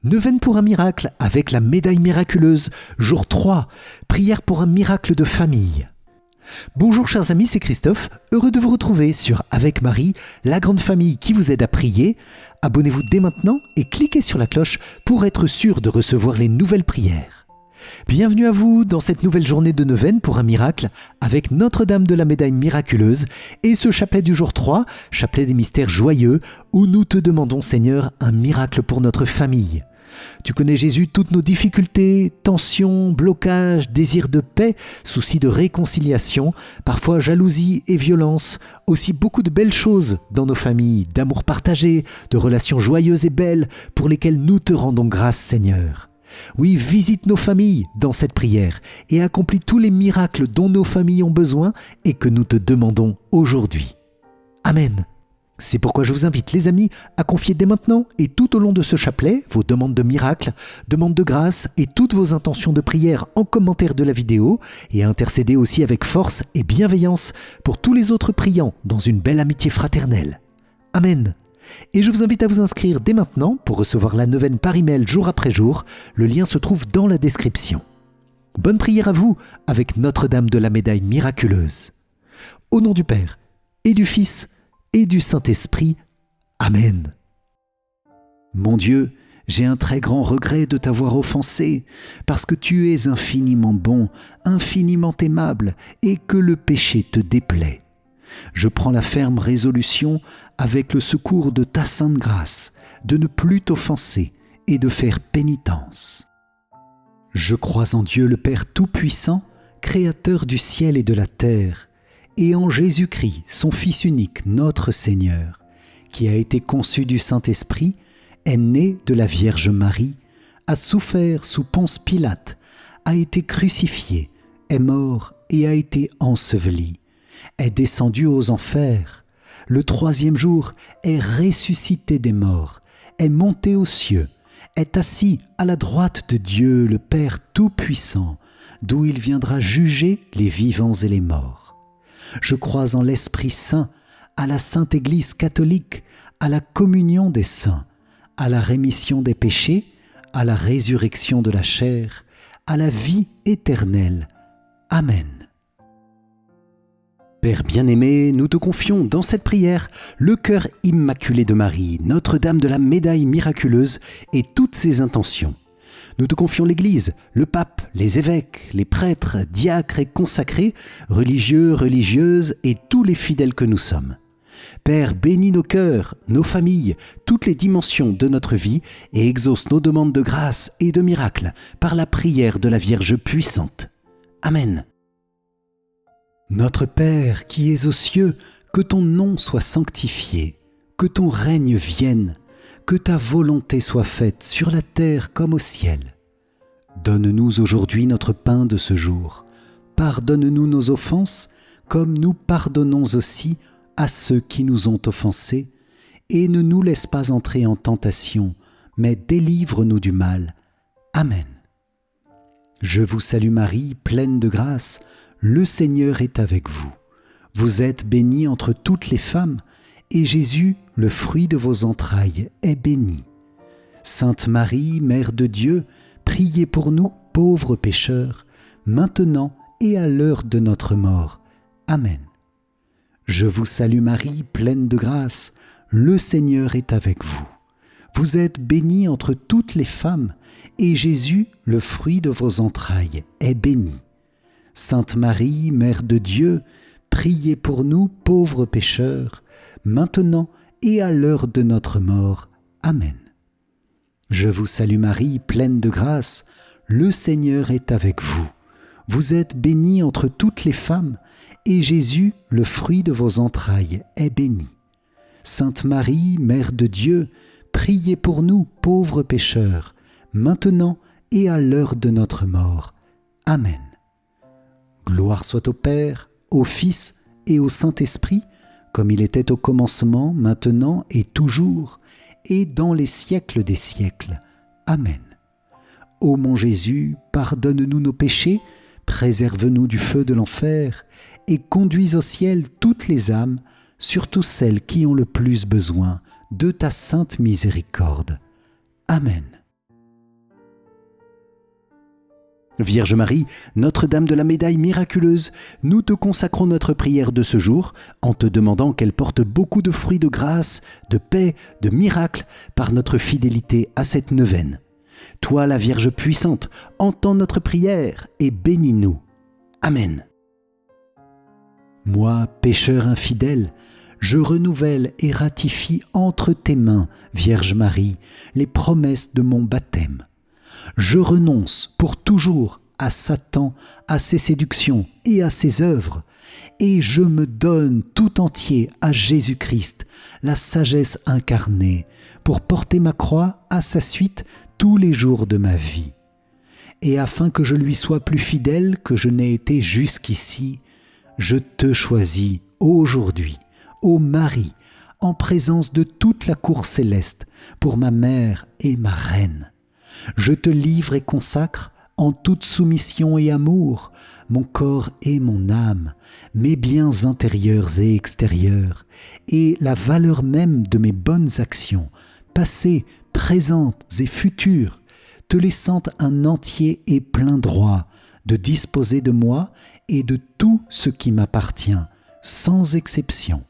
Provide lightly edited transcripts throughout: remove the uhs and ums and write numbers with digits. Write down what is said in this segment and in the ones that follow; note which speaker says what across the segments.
Speaker 1: Neuvaine pour un miracle avec la médaille miraculeuse, jour 3, prière pour un miracle de famille. Bonjour chers amis, c'est Christophe, heureux de vous retrouver sur Avec Marie, la grande famille qui vous aide à prier. Abonnez-vous dès maintenant et cliquez sur la cloche pour être sûr de recevoir les nouvelles prières. Bienvenue à vous dans cette nouvelle journée de neuvaine pour un miracle avec Notre-Dame de la Médaille miraculeuse et ce chapelet du jour 3, chapelet des mystères joyeux, où nous te demandons Seigneur un miracle pour notre famille. Tu connais Jésus toutes nos difficultés, tensions, blocages, désirs de paix, soucis de réconciliation, parfois jalousie et violence, aussi beaucoup de belles choses dans nos familles, d'amour partagé, de relations joyeuses et belles pour lesquelles nous te rendons grâce Seigneur. Oui, visite nos familles dans cette prière et accomplis tous les miracles dont nos familles ont besoin et que nous te demandons aujourd'hui. Amen. C'est pourquoi je vous invite, les amis, à confier dès maintenant et tout au long de ce chapelet vos demandes de miracles, demandes de grâce et toutes vos intentions de prière en commentaire de la vidéo et à intercéder aussi avec force et bienveillance pour tous les autres priants dans une belle amitié fraternelle. Amen. Et je vous invite à vous inscrire dès maintenant pour recevoir la neuvaine par email jour après jour. Le lien se trouve dans la description. Bonne prière à vous avec Notre-Dame de la Médaille miraculeuse. Au nom du Père et du Fils et du Saint-Esprit. Amen. Mon Dieu, j'ai un très grand regret de t'avoir offensé, parce que tu es infiniment bon, infiniment aimable, et que le péché te déplaît. Je prends la ferme résolution, avec le secours de ta sainte grâce, de ne plus t'offenser et de faire pénitence. Je crois en Dieu le Père Tout-Puissant, Créateur du ciel et de la terre, et en Jésus-Christ, son Fils unique, notre Seigneur, qui a été conçu du Saint-Esprit, est né de la Vierge Marie, a souffert sous Ponce Pilate, a été crucifié, est mort et a été enseveli, est descendu aux enfers, le troisième jour est ressuscité des morts, est monté aux cieux, est assis à la droite de Dieu le Père Tout-Puissant, d'où il viendra juger les vivants et les morts. Je crois en l'Esprit Saint, à la Sainte Église catholique, à la communion des saints, à la rémission des péchés, à la résurrection de la chair, à la vie éternelle. Amen. Père bien-aimé, nous te confions dans cette prière le cœur immaculé de Marie, Notre-Dame de la Médaille miraculeuse et toutes ses intentions. Nous te confions l'Église, le pape, les évêques, les prêtres, diacres et consacrés, religieux, religieuses et tous les fidèles que nous sommes. Père, bénis nos cœurs, nos familles, toutes les dimensions de notre vie et exauce nos demandes de grâce et de miracles par la prière de la Vierge puissante. Amen. Notre Père qui es aux cieux, que ton nom soit sanctifié, que ton règne vienne, que ta volonté soit faite sur la terre comme au ciel. Donne-nous aujourd'hui notre pain de ce jour. Pardonne-nous nos offenses, comme nous pardonnons aussi à ceux qui nous ont offensés. Et ne nous laisse pas entrer en tentation, mais délivre-nous du mal. Amen. Je vous salue Marie, pleine de grâce, le Seigneur est avec vous. Vous êtes bénie entre toutes les femmes, et Jésus, le fruit de vos entrailles, est béni. Sainte Marie, Mère de Dieu, priez pour nous, pauvres pécheurs, maintenant et à l'heure de notre mort. Amen. Je vous salue Marie, pleine de grâce, le Seigneur est avec vous. Vous êtes bénie entre toutes les femmes, et Jésus, le fruit de vos entrailles, est béni. Sainte Marie, Mère de Dieu, priez pour nous, pauvres pécheurs, maintenant et à l'heure de notre mort. Amen. Je vous salue Marie, pleine de grâce, le Seigneur est avec vous. Vous êtes bénie entre toutes les femmes, et Jésus, le fruit de vos entrailles, est béni. Sainte Marie, Mère de Dieu, priez pour nous, pauvres pécheurs, maintenant et à l'heure de notre mort. Amen. Gloire soit au Père, au Fils et au Saint-Esprit, comme il était au commencement, maintenant et toujours, et dans les siècles des siècles. Amen. Ô mon Jésus, pardonne-nous nos péchés, préserve-nous du feu de l'enfer, et conduis au ciel toutes les âmes, surtout celles qui ont le plus besoin de ta sainte miséricorde. Amen. Vierge Marie, Notre-Dame de la Médaille miraculeuse, nous te consacrons notre prière de ce jour en te demandant qu'elle porte beaucoup de fruits de grâce, de paix, de miracles par notre fidélité à cette neuvaine. Toi, la Vierge puissante, entends notre prière et bénis-nous. Amen. Moi, pécheur infidèle, je renouvelle et ratifie entre tes mains, Vierge Marie, les promesses de mon baptême. Je renonce pour toujours à Satan, à ses séductions et à ses œuvres, et je me donne tout entier à Jésus-Christ, la sagesse incarnée, pour porter ma croix à sa suite tous les jours de ma vie. Et afin que je lui sois plus fidèle que je n'ai été jusqu'ici, je te choisis aujourd'hui, ô Marie, en présence de toute la cour céleste, pour ma mère et ma reine. Je te livre et consacre, en toute soumission et amour, mon corps et mon âme, mes biens intérieurs et extérieurs, et la valeur même de mes bonnes actions, passées, présentes et futures, te laissant un entier et plein droit de disposer de moi et de tout ce qui m'appartient, sans exception,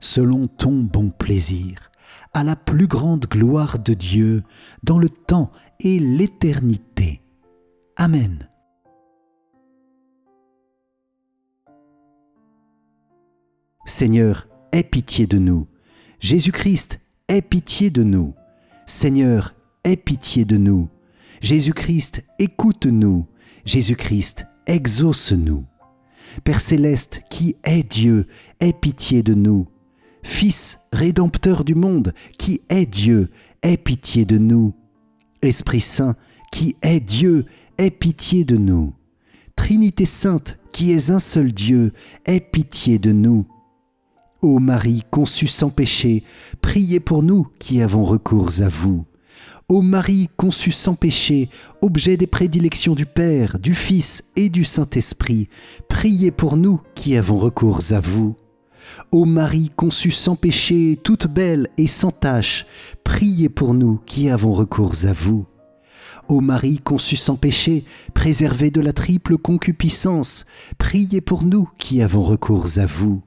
Speaker 1: selon ton bon plaisir, à la plus grande gloire de Dieu, dans le temps et l'éternité. Amen. Seigneur, aie pitié de nous. Jésus-Christ, aie pitié de nous. Seigneur, aie pitié de nous. Jésus-Christ, écoute-nous. Jésus-Christ, exauce-nous. Père céleste, qui est Dieu, aie pitié de nous. Fils, rédempteur du monde, qui est Dieu, aie pitié de nous. Esprit Saint, qui est Dieu, aie pitié de nous. Trinité Sainte, qui est un seul Dieu, aie pitié de nous. Ô Marie conçue sans péché, priez pour nous qui avons recours à vous. Ô Marie conçue sans péché, objet des prédilections du Père, du Fils et du Saint-Esprit, priez pour nous qui avons recours à vous. Ô Marie conçue sans péché, toute belle et sans tache, priez pour nous qui avons recours à vous. Ô Marie conçue sans péché, préservée de la triple concupiscence, priez pour nous qui avons recours à vous.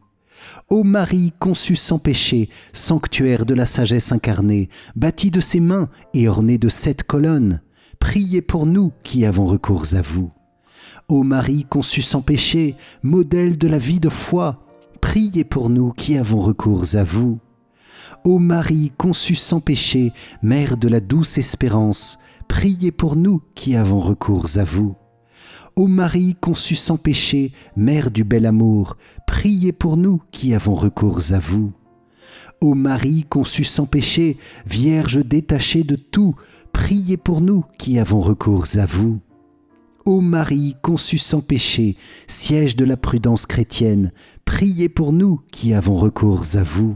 Speaker 1: Ô Marie conçue sans péché, sanctuaire de la sagesse incarnée, bâtie de ses mains et ornée de 7 colonnes, priez pour nous qui avons recours à vous. Ô Marie conçue sans péché, modèle de la vie de foi, priez pour nous qui avons recours à vous. Ô Marie conçue sans péché, mère de la douce espérance, priez pour nous qui avons recours à vous. Ô Marie conçue sans péché, mère du bel amour, priez pour nous qui avons recours à vous. Ô Marie conçue sans péché, Vierge détachée de tout, priez pour nous qui avons recours à vous. Ô Marie conçue sans péché, siège de la prudence chrétienne, priez pour nous qui avons recours à vous.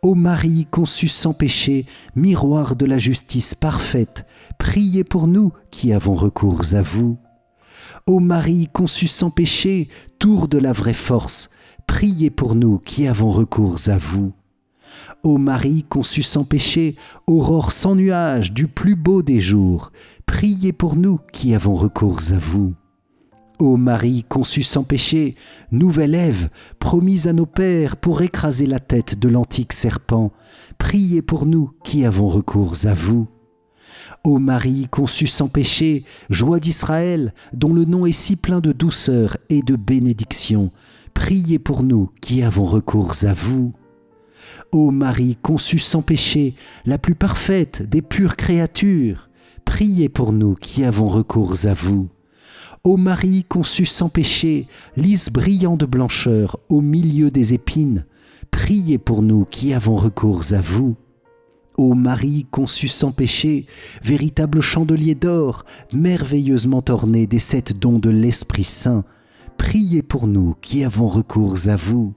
Speaker 1: Ô Marie conçue sans péché, miroir de la justice parfaite, priez pour nous qui avons recours à vous. Ô Marie conçue sans péché, tour de la vraie force, priez pour nous qui avons recours à vous. Ô Marie conçue sans péché, aurore sans nuage du plus beau des jours, priez pour nous qui avons recours à vous. Ô Marie conçue sans péché, nouvelle Ève, promise à nos pères pour écraser la tête de l'antique serpent, priez pour nous qui avons recours à vous. Ô Marie conçue sans péché, joie d'Israël, dont le nom est si plein de douceur et de bénédiction, priez pour nous qui avons recours à vous. Ô Marie conçue sans péché, la plus parfaite des pures créatures, priez pour nous qui avons recours à vous. Ô Marie conçue sans péché, lys brillant de blancheur au milieu des épines, priez pour nous qui avons recours à vous. Ô Marie conçue sans péché, véritable chandelier d'or, merveilleusement orné des 7 dons de l'Esprit Saint, priez pour nous qui avons recours à vous.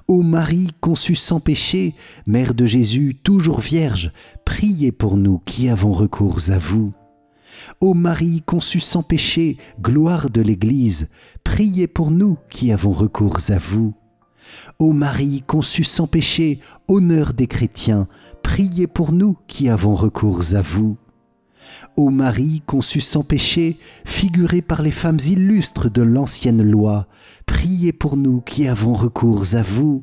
Speaker 1: Ô Marie conçue sans péché, Mère de Jésus, toujours vierge, priez pour nous qui avons recours à vous. Ô Marie conçue sans péché, gloire de l'Église, priez pour nous qui avons recours à vous. Ô Marie conçue sans péché, honneur des chrétiens, priez pour nous qui avons recours à vous. Ô Marie conçue sans péché, figurée par les femmes illustres de l'ancienne loi, priez pour nous qui avons recours à vous.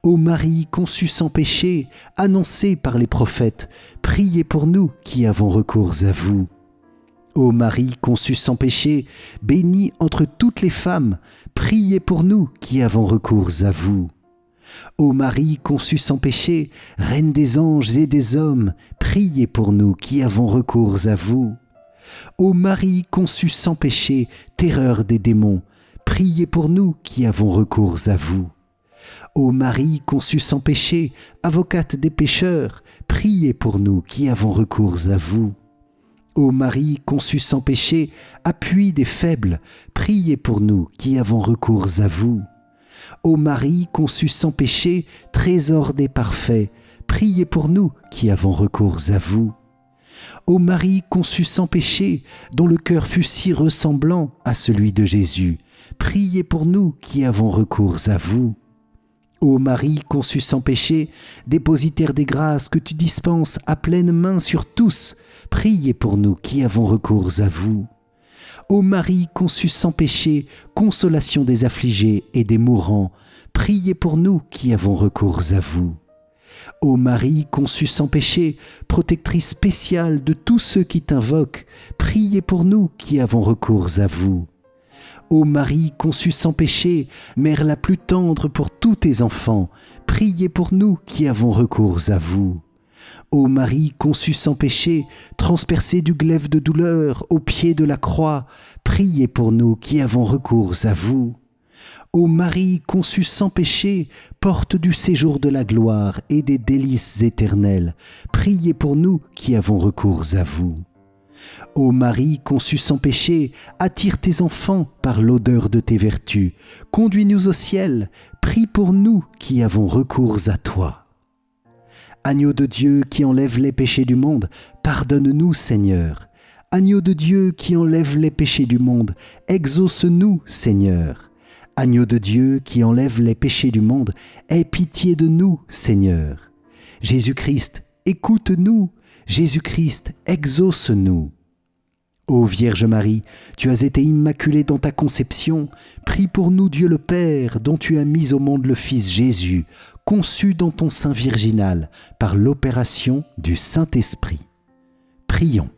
Speaker 1: Ô Marie conçue sans péché, annoncée par les prophètes, priez pour nous qui avons recours à vous. Ô Marie conçue sans péché, bénie entre toutes les femmes, priez pour nous qui avons recours à vous. Ô Marie conçue sans péché, Reine des anges et des hommes, priez pour nous qui avons recours à vous. Ô Marie conçue sans péché, terreur des démons, priez pour nous qui avons recours à vous. Ô Marie conçue sans péché, avocate des pécheurs, priez pour nous qui avons recours à vous. Ô Marie conçue sans péché, appui des faibles, priez pour nous qui avons recours à vous. Ô Marie conçue sans péché, trésor des parfaits, priez pour nous qui avons recours à vous. Ô Marie conçue sans péché, dont le cœur fut si ressemblant à celui de Jésus, priez pour nous qui avons recours à vous. Ô Marie conçue sans péché, dépositaire des grâces que tu dispenses à pleine main sur tous, priez pour nous qui avons recours à vous. Ô Marie conçue sans péché, consolation des affligés et des mourants, priez pour nous qui avons recours à vous. Ô Marie conçue sans péché, protectrice spéciale de tous ceux qui t'invoquent, priez pour nous qui avons recours à vous. Ô Marie conçue sans péché, mère la plus tendre pour tous tes enfants, priez pour nous qui avons recours à vous. Ô Marie conçue sans péché, transpercée du glaive de douleur au pied de la croix, priez pour nous qui avons recours à vous. Ô Marie conçue sans péché, porte du séjour de la gloire et des délices éternelles, priez pour nous qui avons recours à vous. Ô Marie conçue sans péché, attire tes enfants par l'odeur de tes vertus, conduis-nous au ciel, prie pour nous qui avons recours à toi. Agneau de Dieu qui enlève les péchés du monde, pardonne-nous Seigneur. Agneau de Dieu qui enlève les péchés du monde, exauce-nous Seigneur. Agneau de Dieu qui enlève les péchés du monde, aie pitié de nous Seigneur. Jésus-Christ, écoute-nous. Jésus-Christ, exauce-nous. Ô Vierge Marie, tu as été immaculée dans ta conception, prie pour nous Dieu le Père, dont tu as mis au monde le Fils Jésus, conçu dans ton sein virginal par l'opération du Saint-Esprit. Prions.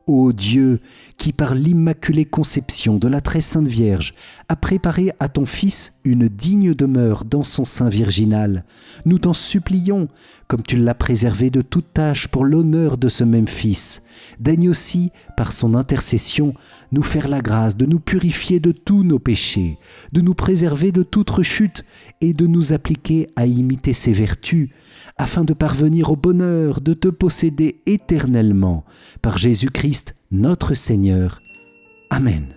Speaker 1: Ô Dieu, qui par l'immaculée conception de la très sainte Vierge a préparé à ton Fils une digne demeure dans son sein virginal, nous t'en supplions, comme tu l'as préservé de toute tâche pour l'honneur de ce même Fils, daigne aussi, par son intercession, nous faire la grâce de nous purifier de tous nos péchés, de nous préserver de toute rechute et de nous appliquer à imiter ses vertus, afin de parvenir au bonheur de te posséder éternellement, par Jésus-Christ notre Seigneur. Amen.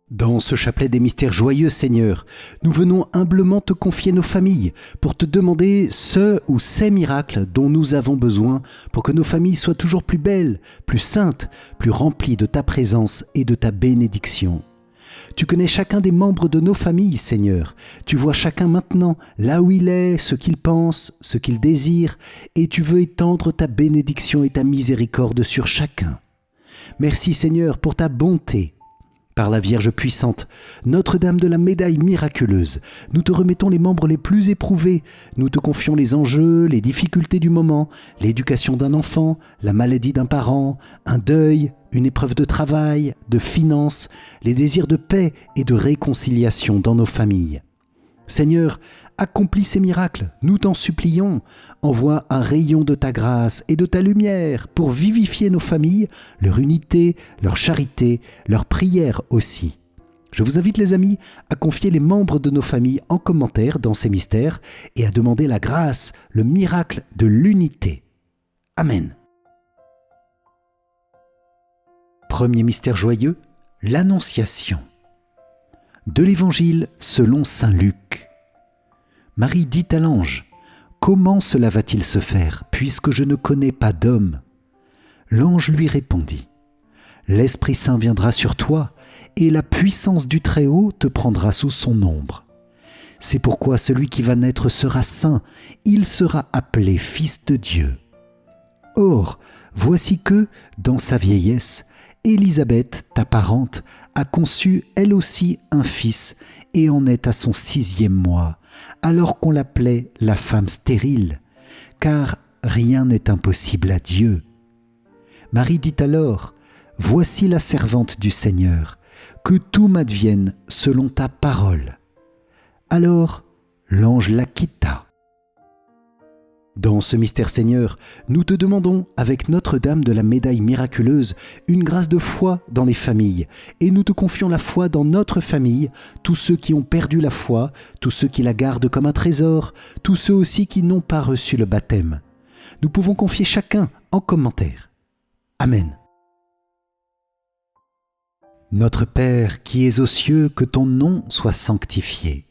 Speaker 1: Dans ce chapelet des mystères joyeux, Seigneur, nous venons humblement te confier nos familles pour te demander ce ou ces miracles dont nous avons besoin pour que nos familles soient toujours plus belles, plus saintes, plus remplies de ta présence et de ta bénédiction. Tu connais chacun des membres de nos familles, Seigneur. Tu vois chacun maintenant, là où il est, ce qu'il pense, ce qu'il désire, et tu veux étendre ta bénédiction et ta miséricorde sur chacun. Merci, Seigneur, pour ta bonté. Par la Vierge puissante, Notre-Dame de la médaille miraculeuse, nous te remettons les membres les plus éprouvés, nous te confions les enjeux, les difficultés du moment, l'éducation d'un enfant, la maladie d'un parent, un deuil, une épreuve de travail, de finances, les désirs de paix et de réconciliation dans nos familles. Seigneur, accomplis ces miracles, nous t'en supplions. Envoie un rayon de ta grâce et de ta lumière pour vivifier nos familles, leur unité, leur charité, leur prière aussi. Je vous invite les amis à confier les membres de nos familles en commentaire dans ces mystères et à demander la grâce, le miracle de l'unité. Amen. Premier mystère joyeux, l'Annonciation. De l'Évangile selon saint Luc. Marie dit à l'ange : « Comment cela va-t-il se faire, puisque je ne connais pas d'homme ?» L'ange lui répondit : « L'Esprit Saint viendra sur toi, et la puissance du Très-Haut te prendra sous son ombre. C'est pourquoi celui qui va naître sera saint, il sera appelé Fils de Dieu. Or, voici que, dans sa vieillesse, Élisabeth, ta parente, a conçu elle aussi un fils et en est à son 6e mois, alors qu'on l'appelait la femme stérile, car rien n'est impossible à Dieu. Marie dit alors, « Voici la servante du Seigneur, que tout m'advienne selon ta parole. » Alors l'ange la quitta. Dans ce mystère Seigneur, nous te demandons, avec Notre-Dame de la Médaille miraculeuse, une grâce de foi dans les familles, et nous te confions la foi dans notre famille, tous ceux qui ont perdu la foi, tous ceux qui la gardent comme un trésor, tous ceux aussi qui n'ont pas reçu le baptême. Nous pouvons confier chacun en commentaire. Amen. Notre Père qui es aux cieux, que ton nom soit sanctifié,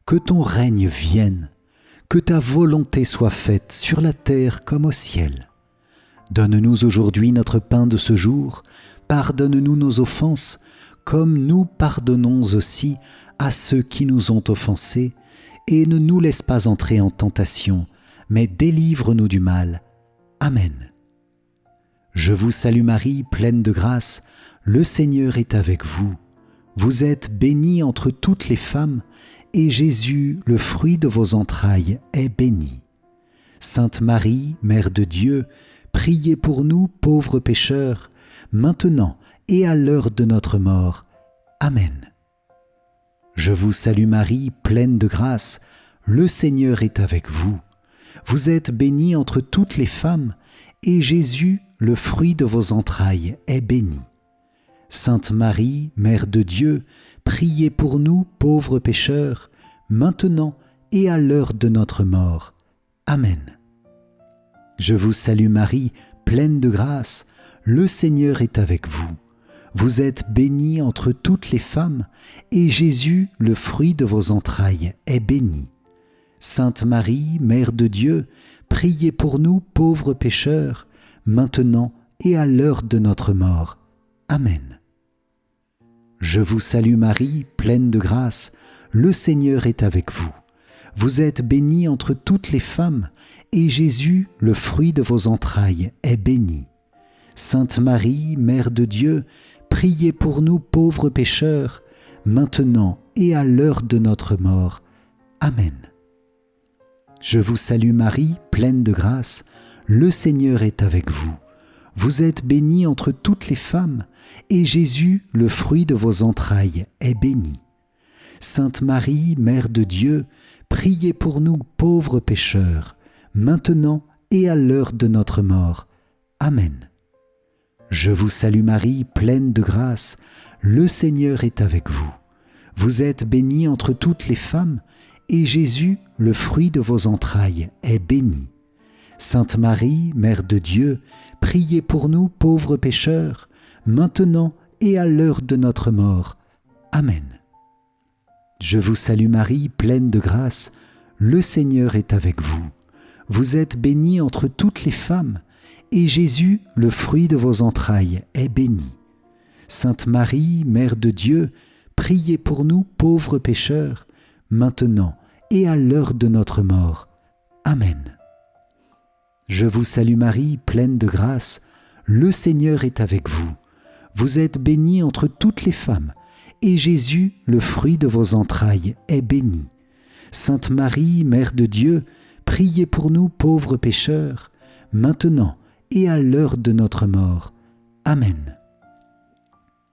Speaker 1: que ton règne vienne, que ta volonté soit faite sur la terre comme au ciel. Donne-nous aujourd'hui notre pain de ce jour, pardonne-nous nos offenses, comme nous pardonnons aussi à ceux qui nous ont offensés, et ne nous laisse pas entrer en tentation, mais délivre-nous du mal. Amen. Je vous salue Marie, pleine de grâce, le Seigneur est avec vous. Vous êtes bénie entre toutes les femmes, et Jésus, le fruit de vos entrailles, est béni. Sainte Marie, Mère de Dieu, priez pour nous pauvres pécheurs, maintenant et à l'heure de notre mort. Amen. Je vous salue Marie, pleine de grâce, le Seigneur est avec vous. Vous êtes bénie entre toutes les femmes, et Jésus, le fruit de vos entrailles, est béni. Sainte Marie, Mère de Dieu, priez pour nous pauvres pécheurs, maintenant et à l'heure de notre mort. Amen. Je vous salue Marie, pleine de grâce, le Seigneur est avec vous. Vous êtes bénie entre toutes les femmes, et Jésus, le fruit de vos entrailles, est béni. Sainte Marie, Mère de Dieu, priez pour nous pauvres pécheurs, maintenant et à l'heure de notre mort. Amen. Je vous salue Marie, pleine de grâce, le Seigneur est avec vous. Vous êtes bénie entre toutes les femmes, et Jésus, le fruit de vos entrailles, est béni. Sainte Marie, Mère de Dieu, priez pour nous pauvres pécheurs, maintenant et à l'heure de notre mort. Amen. Je vous salue Marie, pleine de grâce, le Seigneur est avec vous. Vous êtes bénie entre toutes les femmes, et Jésus, le fruit de vos entrailles, est béni. Sainte Marie, Mère de Dieu, priez pour nous pauvres pécheurs, maintenant et à l'heure de notre mort. Amen. Je vous salue Marie, pleine de grâce, le Seigneur est avec vous. Vous êtes bénie entre toutes les femmes, et Jésus, le fruit de vos entrailles, est béni. Sainte Marie, Mère de Dieu, priez pour nous pauvres pécheurs, maintenant et à l'heure de notre mort. Amen. Je vous salue Marie, pleine de grâce, le Seigneur est avec vous. Vous êtes bénie entre toutes les femmes, et Jésus, le fruit de vos entrailles, est béni. Sainte Marie, Mère de Dieu, priez pour nous pauvres pécheurs, maintenant et à l'heure de notre mort. Amen. Je vous salue Marie, pleine de grâce, le Seigneur est avec vous. Vous êtes bénie entre toutes les femmes, et Jésus, le fruit de vos entrailles, est béni. Sainte Marie, Mère de Dieu, priez pour nous pauvres pécheurs, maintenant et à l'heure de notre mort. Amen.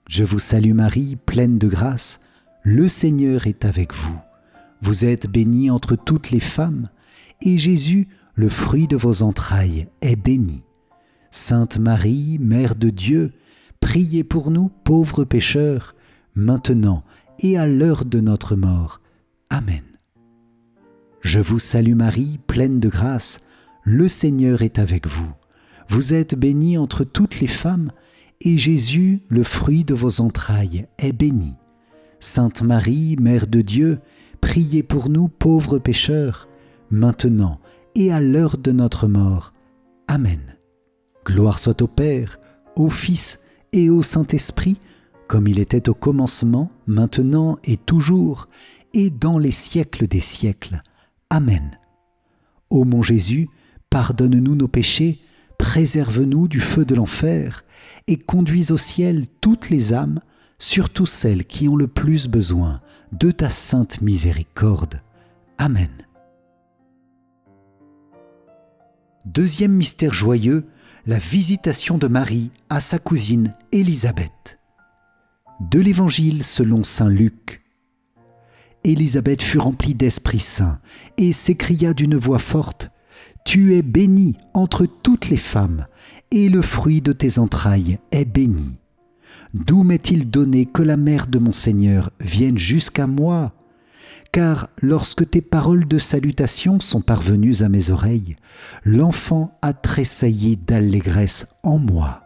Speaker 1: Je vous salue Marie, pleine de grâce, le Seigneur est avec vous. Vous êtes bénie entre toutes les femmes, et Jésus, le fruit de vos entrailles, est béni. Sainte Marie, Mère de Dieu, priez pour nous pauvres pécheurs, maintenant et à l'heure de notre mort. Amen. Je vous salue Marie, pleine de grâce, le Seigneur est avec vous. Vous êtes bénie entre toutes les femmes, et Jésus, le fruit de vos entrailles, est béni. Sainte Marie, Mère de Dieu, priez pour nous pauvres pécheurs, maintenant et à l'heure de notre mort. Amen. Gloire soit au Père, au Fils et au Saint-Esprit, comme il était au commencement, maintenant et toujours, et dans les siècles des siècles. Amen. Ô mon Jésus, pardonne-nous nos péchés, préserve-nous du feu de l'enfer, et conduis au ciel toutes les âmes, surtout celles qui ont le plus besoin de ta sainte miséricorde. Amen. Deuxième mystère joyeux, la visitation de Marie à sa cousine Élisabeth. De l'Évangile selon saint Luc. Élisabeth fut remplie d'Esprit Saint et s'écria d'une voix forte : « Tu es bénie entre toutes les femmes, et le fruit de tes entrailles est béni. D'où m'est-il donné que la mère de mon Seigneur vienne jusqu'à moi ? Car lorsque tes paroles de salutation sont parvenues à mes oreilles, l'enfant a tressailli d'allégresse en moi.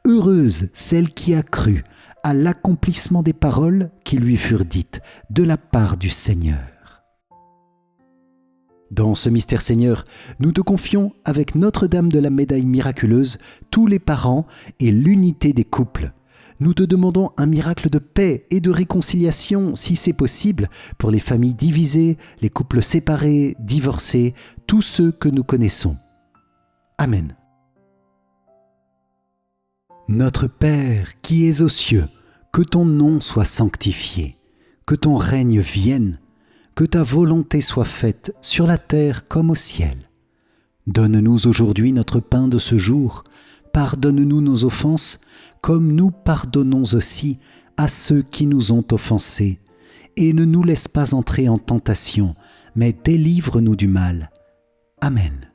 Speaker 1: Heureuse celle qui a cru à l'accomplissement des paroles qui lui furent dites de la part du Seigneur. » Dans ce mystère Seigneur, nous te confions avec Notre-Dame de la Médaille miraculeuse tous les parents et l'unité des couples. Nous te demandons un miracle de paix et de réconciliation, si c'est possible, pour les familles divisées, les couples séparés, divorcés, tous ceux que nous connaissons. Amen. Notre Père qui es aux cieux, que ton nom soit sanctifié, que ton règne vienne, que ta volonté soit faite sur la terre comme au ciel. Donne-nous aujourd'hui notre pain de ce jour, pardonne-nous nos offenses, comme nous pardonnons aussi à ceux qui nous ont offensés, et ne nous laisse pas entrer en tentation, mais délivre-nous du mal. Amen.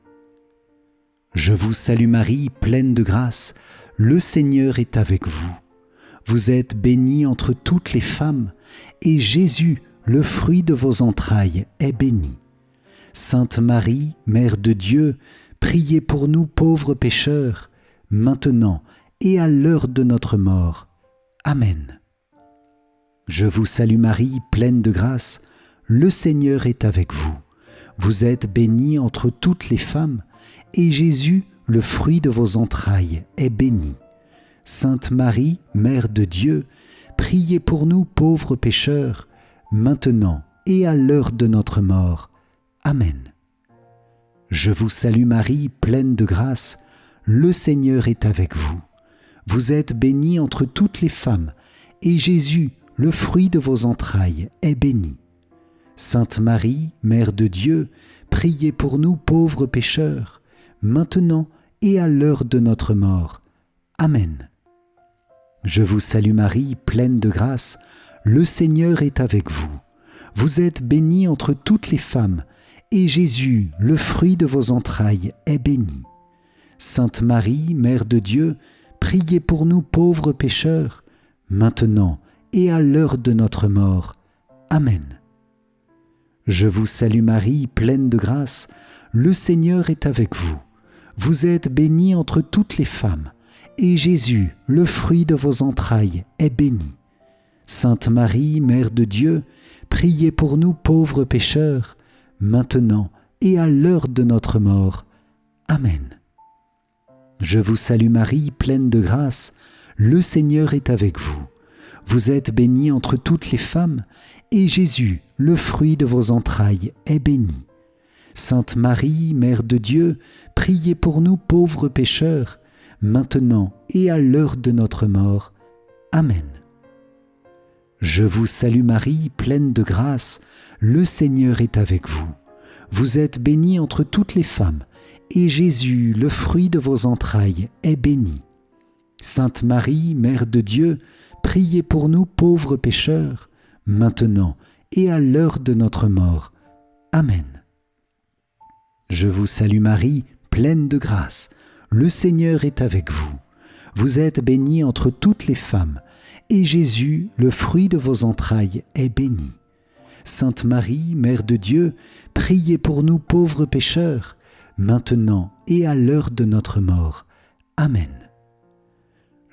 Speaker 1: Je vous salue Marie, pleine de grâce, le Seigneur est avec vous. Vous êtes bénie entre toutes les femmes, et Jésus, le fruit de vos entrailles, est béni. Sainte Marie, Mère de Dieu, priez pour nous pauvres pécheurs, maintenant et à l'heure de notre mort. Amen. Je vous salue Marie, pleine de grâce, le Seigneur est avec vous. Vous êtes bénie entre toutes les femmes, et Jésus, le fruit de vos entrailles, est béni. Sainte Marie, Mère de Dieu, priez pour nous pauvres pécheurs, maintenant et à l'heure de notre mort. Amen. Je vous salue Marie, pleine de grâce, le Seigneur est avec vous. Vous êtes bénie entre toutes les femmes, et Jésus, le fruit de vos entrailles, est béni. Sainte Marie, Mère de Dieu, priez pour nous pauvres pécheurs, maintenant et à l'heure de notre mort. Amen. Je vous salue Marie, pleine de grâce, le Seigneur est avec vous. Vous êtes bénie entre toutes les femmes, et Jésus, le fruit de vos entrailles, est béni. Sainte Marie, Mère de Dieu, priez pour nous pauvres pécheurs, maintenant et à l'heure de notre mort. Amen. Je vous salue Marie, pleine de grâce, le Seigneur est avec vous. Vous êtes bénie entre toutes les femmes, et Jésus, le fruit de vos entrailles, est béni. Sainte Marie, Mère de Dieu, priez pour nous pauvres pécheurs, maintenant et à l'heure de notre mort. Amen. Je vous salue Marie, pleine de grâce, le Seigneur est avec vous. Vous êtes bénie entre toutes les femmes, et Jésus, le fruit de vos entrailles, est béni. Sainte Marie, Mère de Dieu, priez pour nous pauvres pécheurs, maintenant et à l'heure de notre mort. Amen. Je vous salue Marie, pleine de grâce, le Seigneur est avec vous. Vous êtes bénie entre toutes les femmes, et Jésus, le fruit de vos entrailles, est béni. Sainte Marie, Mère de Dieu, priez pour nous pauvres pécheurs, maintenant et à l'heure de notre mort. Amen. Je vous salue Marie, pleine de grâce, le Seigneur est avec vous. Vous êtes bénie entre toutes les femmes, et Jésus, le fruit de vos entrailles, est béni. Sainte Marie, Mère de Dieu, priez pour nous pauvres pécheurs, maintenant et à l'heure de notre mort. Amen.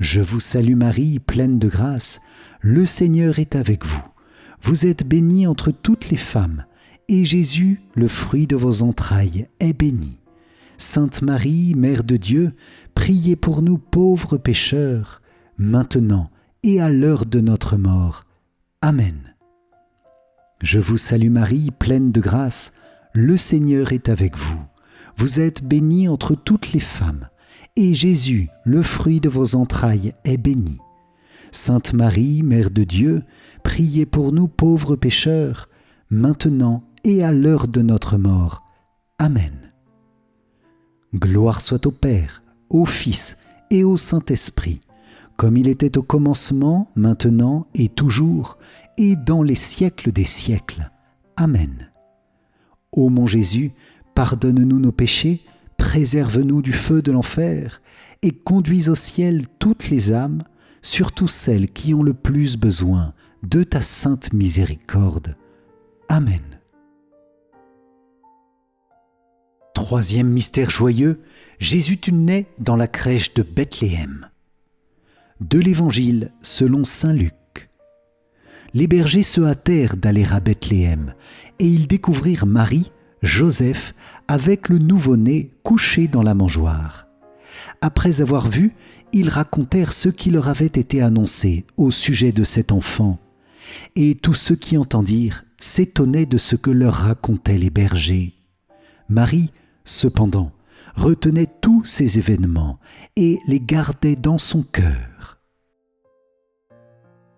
Speaker 1: Je vous salue Marie, pleine de grâce, le Seigneur est avec vous. Vous êtes bénie entre toutes les femmes, et Jésus, le fruit de vos entrailles, est béni. Sainte Marie, Mère de Dieu, priez pour nous pauvres pécheurs, maintenant et à l'heure de notre mort. Amen. Je vous salue Marie, pleine de grâce, le Seigneur est avec vous. Vous êtes bénie entre toutes les femmes, et Jésus, le fruit de vos entrailles, est béni. Sainte Marie, Mère de Dieu, priez pour nous pauvres pécheurs, maintenant et à l'heure de notre mort. Amen. Gloire soit au Père, au Fils et au Saint-Esprit, comme il était au commencement, maintenant et toujours, et dans les siècles des siècles. Amen. Ô mon Jésus, pardonne-nous nos péchés, préserve-nous du feu de l'enfer, et conduis au ciel toutes les âmes, surtout celles qui ont le plus besoin de ta sainte miséricorde. Amen. Troisième mystère joyeux, Jésus naît dans la crèche de Bethléem. De l'Évangile selon saint Luc. Les bergers se hâtèrent d'aller à Bethléem, et ils découvrirent Marie, Joseph, avec le nouveau-né couché dans la mangeoire. Après avoir vu, ils racontèrent ce qui leur avait été annoncé au sujet de cet enfant. Et tous ceux qui entendirent s'étonnaient de ce que leur racontaient les bergers. Marie, cependant, retenait tous ces événements et les gardait dans son cœur.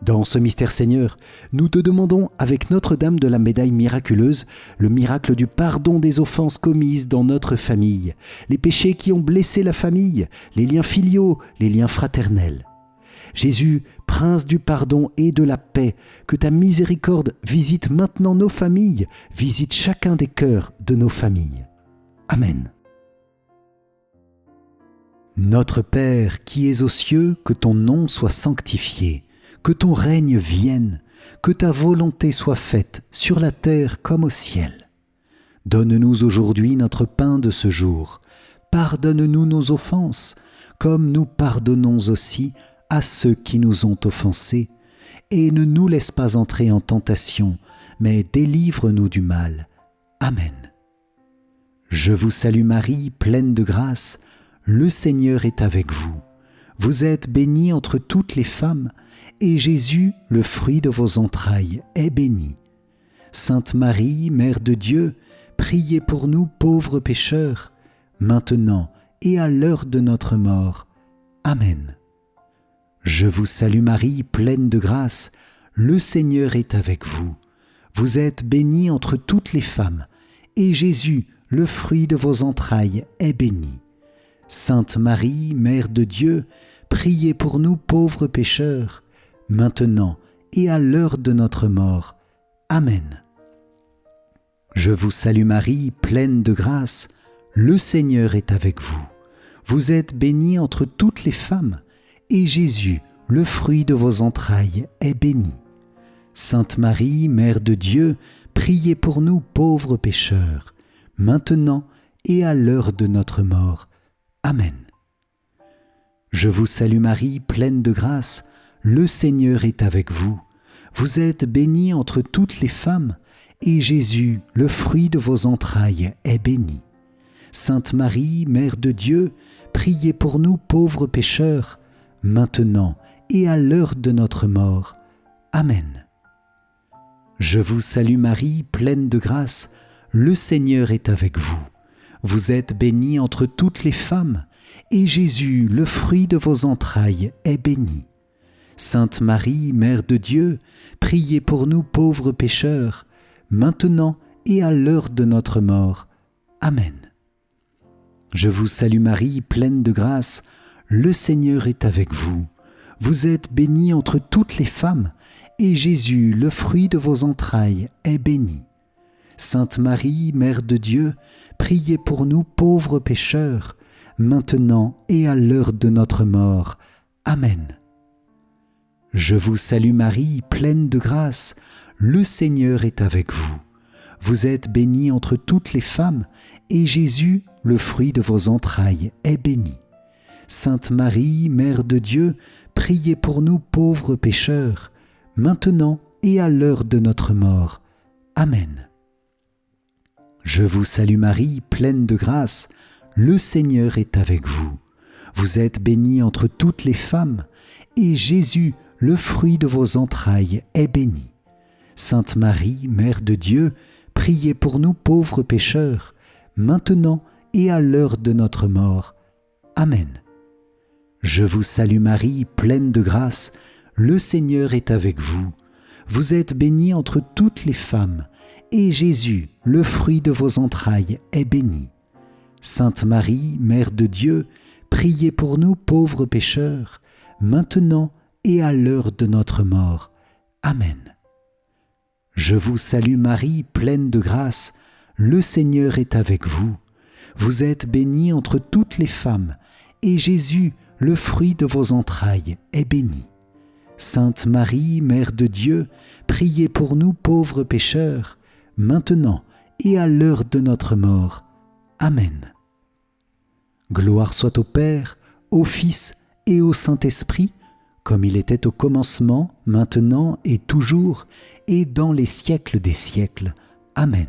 Speaker 1: Dans ce mystère Seigneur, nous te demandons avec Notre-Dame de la Médaille miraculeuse le miracle du pardon des offenses commises dans notre famille, les péchés qui ont blessé la famille, les liens filiaux, les liens fraternels. Jésus, Prince du pardon et de la paix, que ta miséricorde visite maintenant nos familles, visite chacun des cœurs de nos familles. Amen. Notre Père qui es aux cieux, que ton nom soit sanctifié. Que ton règne vienne, que ta volonté soit faite sur la terre comme au ciel. Donne-nous aujourd'hui notre pain de ce jour. Pardonne-nous nos offenses, comme nous pardonnons aussi à ceux qui nous ont offensés. Et ne nous laisse pas entrer en tentation, mais délivre-nous du mal. Amen. Je vous salue Marie, pleine de grâce, le Seigneur est avec vous. Vous êtes bénie entre toutes les femmes, et Jésus, le fruit de vos entrailles, est béni. Sainte Marie, Mère de Dieu, priez pour nous pauvres pécheurs, maintenant et à l'heure de notre mort. Amen. Je vous salue Marie, pleine de grâce, le Seigneur est avec vous. Vous êtes bénie entre toutes les femmes, et Jésus, le fruit de vos entrailles, est béni. Sainte Marie, Mère de Dieu, priez pour nous pauvres pécheurs, maintenant et à l'heure de notre mort. Amen. Je vous salue Marie, pleine de grâce, le Seigneur est avec vous. Vous êtes bénie entre toutes les femmes, et Jésus, le fruit de vos entrailles, est béni. Sainte Marie, Mère de Dieu, priez pour nous pauvres pécheurs, maintenant et à l'heure de notre mort. Amen. Je vous salue Marie, pleine de grâce, le Seigneur est avec vous. Vous êtes bénie entre toutes les femmes, et Jésus, le fruit de vos entrailles, est béni. Sainte Marie, Mère de Dieu, priez pour nous pauvres pécheurs, maintenant et à l'heure de notre mort. Amen. Je vous salue Marie, pleine de grâce, le Seigneur est avec vous. Vous êtes bénie entre toutes les femmes, et Jésus, le fruit de vos entrailles, est béni. Sainte Marie, Mère de Dieu, priez pour nous pauvres pécheurs, maintenant et à l'heure de notre mort. Amen. Je vous salue Marie, pleine de grâce, le Seigneur est avec vous. Vous êtes bénie entre toutes les femmes, et Jésus, le fruit de vos entrailles, est béni. Sainte Marie, Mère de Dieu, priez pour nous pauvres pécheurs, maintenant et à l'heure de notre mort. Amen. Je vous salue Marie, pleine de grâce, le Seigneur est avec vous. Vous êtes bénie entre toutes les femmes, et Jésus, le fruit de vos entrailles, est béni. Sainte Marie, Mère de Dieu, priez pour nous pauvres pécheurs, maintenant et à l'heure de notre mort. Amen. Je vous salue Marie, pleine de grâce, le Seigneur est avec vous. Vous êtes bénie entre toutes les femmes, et Jésus, le fruit de vos entrailles, est béni. Sainte Marie, Mère de Dieu, priez pour nous pauvres pécheurs, maintenant et à l'heure de notre mort. Amen. Je vous salue Marie, pleine de grâce, le Seigneur est avec vous. Vous êtes bénie entre toutes les femmes, et Jésus, le fruit de vos entrailles, est béni. Sainte Marie, Mère de Dieu, priez pour nous pauvres pécheurs, maintenant et à l'heure de notre mort. Amen. Je vous salue Marie, pleine de grâce, le Seigneur est avec vous. Vous êtes bénie entre toutes les femmes, et Jésus, le fruit de vos entrailles, est béni. Sainte Marie, Mère de Dieu, priez pour nous pauvres pécheurs, maintenant et à l'heure de notre mort. Amen. Gloire soit au Père, au Fils et au Saint-Esprit, comme il était au commencement, maintenant et toujours, et dans les siècles des siècles. Amen.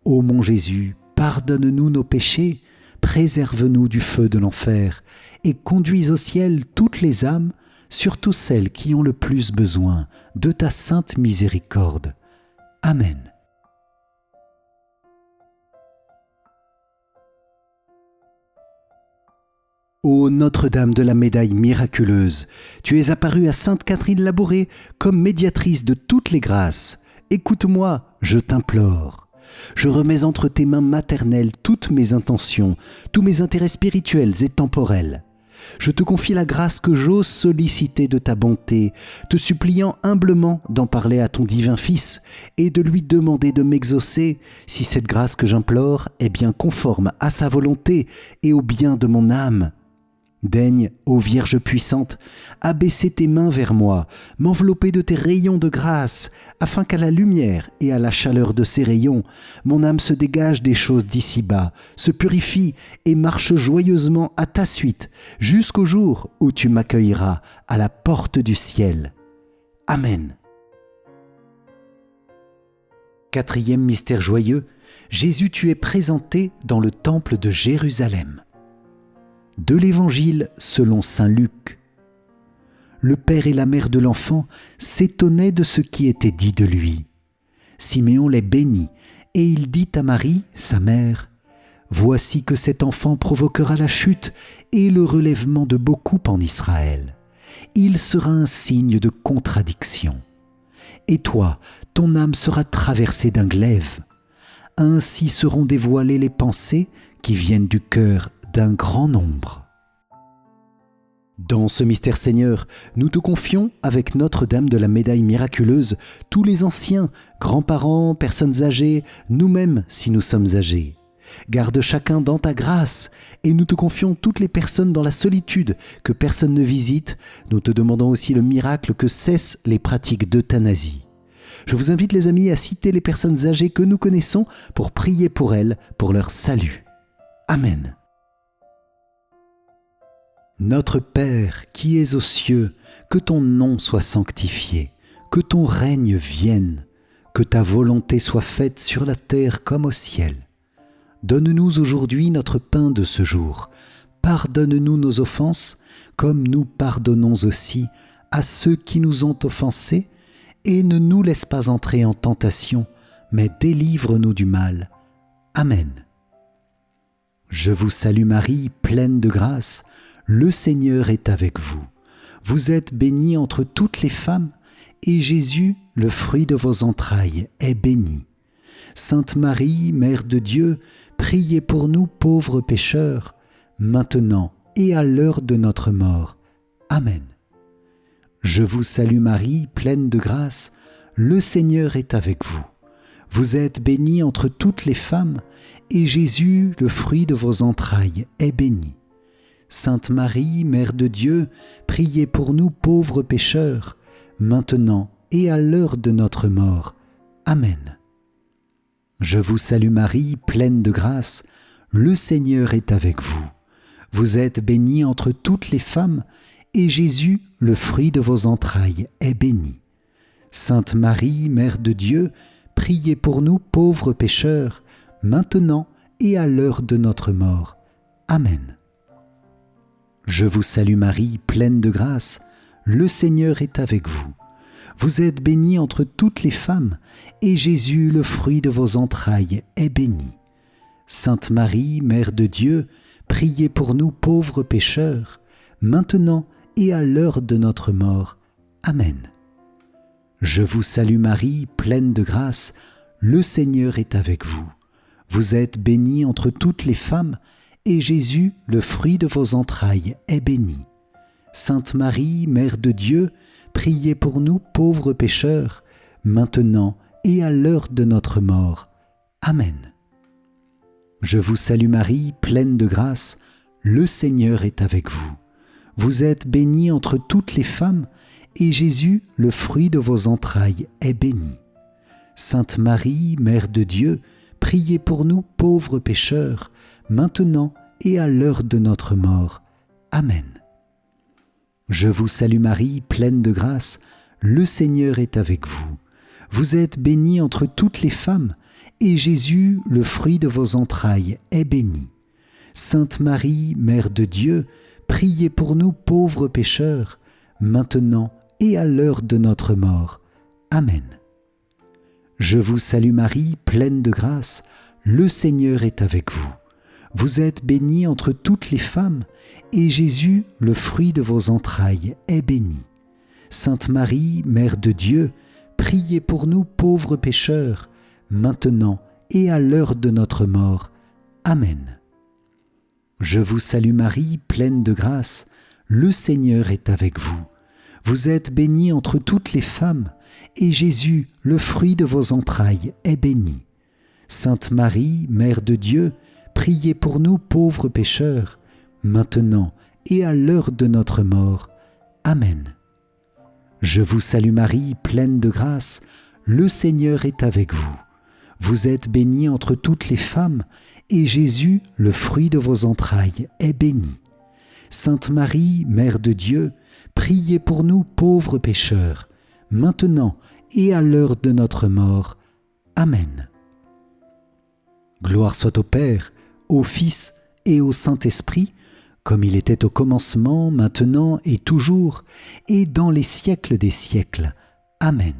Speaker 1: Ô mon Jésus, pardonne-nous nos péchés, préserve-nous du feu de l'enfer, et conduis au ciel toutes les âmes, surtout celles qui ont le plus besoin de ta sainte miséricorde. Amen. Ô Notre-Dame de la médaille miraculeuse, tu es apparue à Sainte Catherine Labouré comme médiatrice de toutes les grâces. Écoute-moi, je t'implore. Je remets entre tes mains maternelles toutes mes intentions, tous mes intérêts spirituels et temporels. Je te confie la grâce que j'ose solliciter de ta bonté, te suppliant humblement d'en parler à ton divin Fils et de lui demander de m'exaucer, si cette grâce que j'implore est bien conforme à sa volonté et au bien de mon âme. Daigne, ô Vierge puissante, abaisser tes mains vers moi, m'envelopper de tes rayons de grâce, afin qu'à la lumière et à la chaleur de ces rayons, mon âme se dégage des choses d'ici-bas, se purifie et marche joyeusement à ta suite, jusqu'au jour où tu m'accueilleras à la porte du ciel. Amen. Quatrième mystère joyeux, Jésus tu es présenté dans le temple de Jérusalem. De l'Évangile selon saint Luc. Le père et la mère de l'enfant s'étonnaient de ce qui était dit de lui. Siméon les bénit, et il dit à Marie, sa mère, « Voici que cet enfant provoquera la chute et le relèvement de beaucoup en Israël. Il sera un signe de contradiction. Et toi, ton âme sera traversée d'un glaive. Ainsi seront dévoilées les pensées qui viennent du cœur d'un grand nombre. » Dans ce mystère Seigneur, nous te confions, avec Notre-Dame de la médaille miraculeuse, tous les anciens, grands-parents, personnes âgées, nous-mêmes si nous sommes âgés. Garde chacun dans ta grâce, et nous te confions toutes les personnes dans la solitude, que personne ne visite. Nous te demandons aussi le miracle que cessent les pratiques d'euthanasie. Je vous invite les amis à citer les personnes âgées que nous connaissons pour prier pour elles, pour leur salut. Amen. Notre Père qui es aux cieux, que ton nom soit sanctifié, que ton règne vienne, que ta volonté soit faite sur la terre comme au ciel. Donne-nous aujourd'hui notre pain de ce jour. Pardonne-nous nos offenses, comme nous pardonnons aussi à ceux qui nous ont offensés, et ne nous laisse pas entrer en tentation, mais délivre-nous du mal. Amen. Je vous salue Marie, pleine de grâce, le Seigneur est avec vous. Vous êtes bénie entre toutes les femmes, et Jésus, le fruit de vos entrailles, est béni. Sainte Marie, Mère de Dieu, priez pour nous pauvres pécheurs, maintenant et à l'heure de notre mort. Amen. Je vous salue Marie, pleine de grâce, le Seigneur est avec vous. Vous êtes bénie entre toutes les femmes, et Jésus, le fruit de vos entrailles, est béni. Sainte Marie, Mère de Dieu, priez pour nous pauvres pécheurs, maintenant et à l'heure de notre mort. Amen. Je vous salue Marie, pleine de grâce, le Seigneur est avec vous. Vous êtes bénie entre toutes les femmes, et Jésus, le fruit de vos entrailles, est béni. Sainte Marie, Mère de Dieu, priez pour nous pauvres pécheurs, maintenant et à l'heure de notre mort. Amen. Je vous salue Marie, pleine de grâce, le Seigneur est avec vous. Vous êtes bénie entre toutes les femmes, et Jésus, le fruit de vos entrailles, est béni. Sainte Marie, Mère de Dieu, priez pour nous pauvres pécheurs, maintenant et à l'heure de notre mort. Amen. Je vous salue Marie, pleine de grâce, le Seigneur est avec vous. Vous êtes bénie entre toutes les femmes, et Jésus, le fruit de vos entrailles, est béni. Sainte Marie, Mère de Dieu, priez pour nous pauvres pécheurs, maintenant et à l'heure de notre mort. Amen. Je vous salue Marie, pleine de grâce, le Seigneur est avec vous. Vous êtes bénie entre toutes les femmes, et Jésus, le fruit de vos entrailles, est béni. Sainte Marie, Mère de Dieu, priez pour nous pauvres pécheurs, maintenant et à l'heure de notre mort. Amen. Je vous salue Marie, pleine de grâce, le Seigneur est avec vous. Vous êtes bénie entre toutes les femmes, et Jésus, le fruit de vos entrailles, est béni. Sainte Marie, Mère de Dieu, priez pour nous pauvres pécheurs, maintenant et à l'heure de notre mort. Amen. Je vous salue Marie, pleine de grâce, le Seigneur est avec vous. Vous êtes bénie entre toutes les femmes, et Jésus, le fruit de vos entrailles, est béni. Sainte Marie, Mère de Dieu, priez pour nous pauvres pécheurs, maintenant et à l'heure de notre mort. Amen. Je vous salue Marie, pleine de grâce, le Seigneur est avec vous. Vous êtes bénie entre toutes les femmes, et Jésus, le fruit de vos entrailles, est béni. Sainte Marie, Mère de Dieu, priez pour nous pauvres pécheurs, maintenant et à l'heure de notre mort. Amen. Je vous salue Marie, pleine de grâce, le Seigneur est avec vous. Vous êtes bénie entre toutes les femmes, et Jésus, le fruit de vos entrailles, est béni. Sainte Marie, Mère de Dieu, priez pour nous pauvres pécheurs, maintenant et à l'heure de notre mort. Amen. Gloire soit au Père, au Fils et au Saint-Esprit, comme il était au commencement, maintenant et toujours, et dans les siècles des siècles. Amen.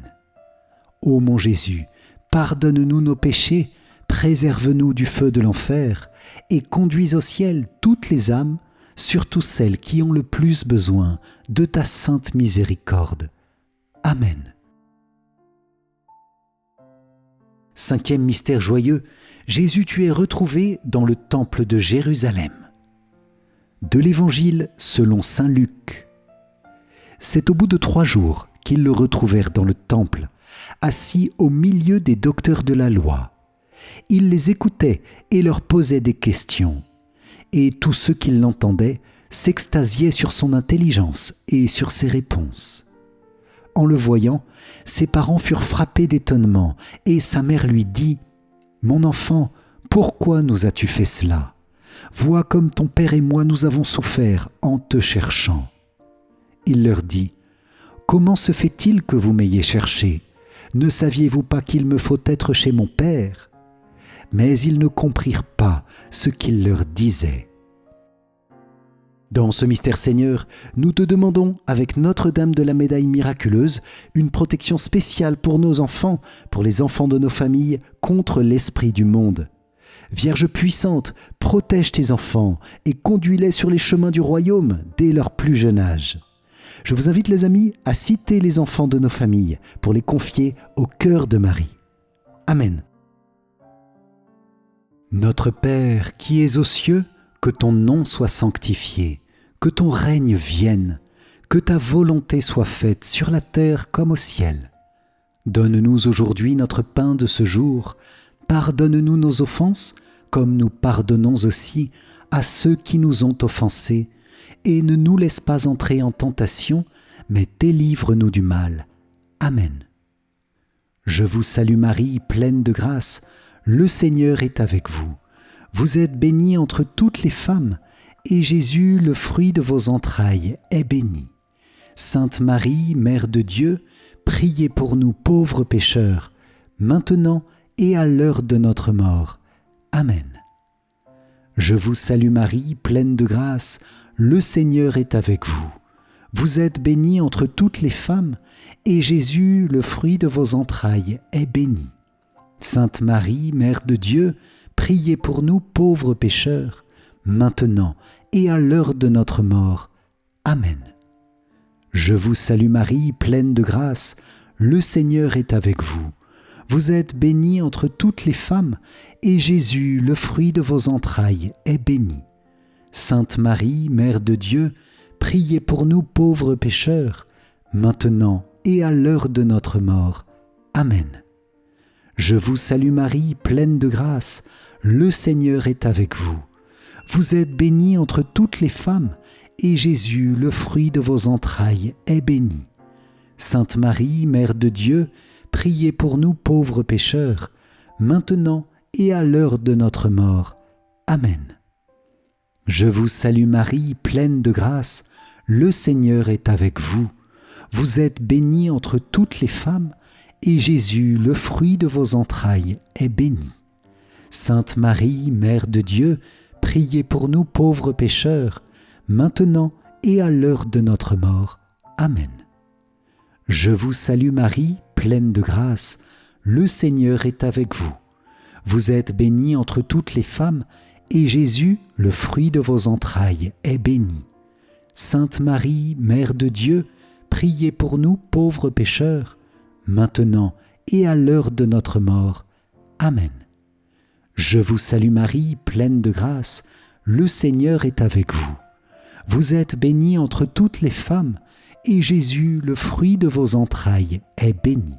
Speaker 1: Ô mon Jésus, pardonne-nous nos péchés, préserve-nous du feu de l'enfer, et conduis au ciel toutes les âmes, surtout celles qui ont le plus besoin de ta sainte miséricorde. Amen. Cinquième mystère joyeux, Jésus, tu es retrouvé dans le temple de Jérusalem. De l'Évangile selon saint Luc. C'est au bout de 3 jours qu'ils le retrouvèrent dans le temple, assis au milieu des docteurs de la loi. Il les écoutait et leur posait des questions. Et tous ceux qui l'entendaient s'extasiaient sur son intelligence et sur ses réponses. En le voyant, ses parents furent frappés d'étonnement, et sa mère lui dit : « Mon enfant, pourquoi nous as-tu fait cela ? Vois comme ton père et moi nous avons souffert en te cherchant. » Il leur dit : « Comment se fait-il que vous m'ayez cherché ? Ne saviez-vous pas qu'il me faut être chez mon père ? » Mais ils ne comprirent pas ce qu'il leur disait. Dans ce mystère Seigneur, nous te demandons, avec Notre-Dame de la Médaille miraculeuse, une protection spéciale pour nos enfants, pour les enfants de nos familles, contre l'esprit du monde. Vierge puissante, protège tes enfants et conduis-les sur les chemins du royaume dès leur plus jeune âge. Je vous invite, les amis, à citer les enfants de nos familles pour les confier au cœur de Marie. Amen. Notre Père qui es aux cieux, que ton nom soit sanctifié, que ton règne vienne, que ta volonté soit faite sur la terre comme au ciel. Donne-nous aujourd'hui notre pain de ce jour. Pardonne-nous nos offenses, comme nous pardonnons aussi à ceux qui nous ont offensés, et ne nous laisse pas entrer en tentation, mais délivre-nous du mal. Amen. Je vous salue Marie, pleine de grâce, le Seigneur est avec vous. Vous êtes bénie entre toutes les femmes, et Jésus, le fruit de vos entrailles, est béni. Sainte Marie, Mère de Dieu, priez pour nous pauvres pécheurs, maintenant et à l'heure de notre mort. Amen. Je vous salue Marie, pleine de grâce, le Seigneur est avec vous. Vous êtes bénie entre toutes les femmes, et Jésus, le fruit de vos entrailles, est béni. Sainte Marie, Mère de Dieu, priez pour nous pauvres pécheurs, maintenant et à l'heure de notre mort. Amen. Je vous salue Marie, pleine de grâce, le Seigneur est avec vous. Vous êtes bénie entre toutes les femmes, et Jésus, le fruit de vos entrailles, est béni. Sainte Marie, Mère de Dieu, priez pour nous pauvres pécheurs, maintenant et à l'heure de notre mort. Amen. Je vous salue Marie, pleine de grâce, le Seigneur est avec vous. Vous êtes bénie entre toutes les femmes, et Jésus, le fruit de vos entrailles, est béni. Sainte Marie, Mère de Dieu, priez pour nous pauvres pécheurs, maintenant et à l'heure de notre mort. Amen. Je vous salue Marie, pleine de grâce, le Seigneur est avec vous. Vous êtes bénie entre toutes les femmes, et Jésus, le fruit de vos entrailles, est béni. Sainte Marie, Mère de Dieu, priez pour nous pauvres pécheurs, maintenant et à l'heure de notre mort. Amen. Je vous salue Marie, pleine de grâce, le Seigneur est avec vous. Vous êtes bénie entre toutes les femmes, et Jésus, le fruit de vos entrailles, est béni. Sainte Marie, Mère de Dieu, priez pour nous pauvres pécheurs, maintenant et à l'heure de notre mort. Amen. Je vous salue Marie, pleine de grâce, le Seigneur est avec vous. Vous êtes bénie entre toutes les femmes, et Jésus, le fruit de vos entrailles, est béni.